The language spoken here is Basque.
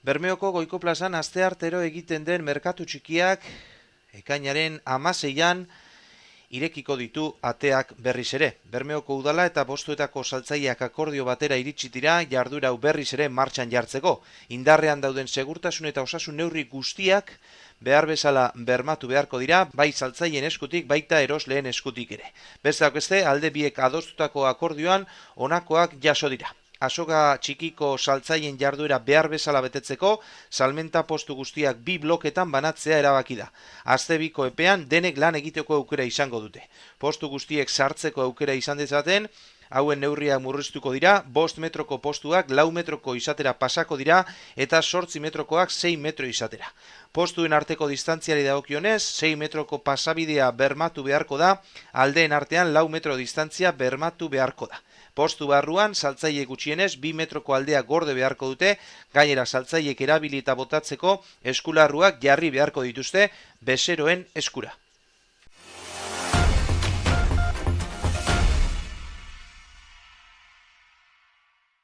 Bermeoko Goiko plazan asteartero egiten den merkatu txikiak ekainaren 16an irekiko ditu ateak berriz ere. Bermeoko udala eta bostuetako saltzaileak akordio batera iritsi dira jarduera hau berriz ere martxan jartzeko. Indarrean dauden segurtasun eta osasun neurri guztiak behar bezala bermatu beharko dira, bai saltzaileen eskutik, baita erosleen eskutik ere. Besteak beste, alde biek adostutako akordioan honakoak jaso dira. Azoka txikiko saltzaileen jarduera behar bezala betetzeko, salmenta postu guztiak 2 bloketan banatzea erabaki da. Aste biko epean denek lan egiteko aukera izango dute. Postu guztiek sartzeko aukera izan dezaten, hauen neurriak murriztuko dira, 5 metroko postuak 4 metroko izatera pasako dira eta 8 metrokoak 6 metro izatera. Postuen arteko distantziari dagokionez, 6 metroko pasabidea bermatu beharko da, aldeen artean 4 metro distantzia bermatu beharko da. Postu barruan, saltzaile gutxienez, 2 metroko aldea gorde beharko dute, gainera saltzaileek erabili eta botatzeko eskularruak jarri beharko dituzte bezeroen eskura.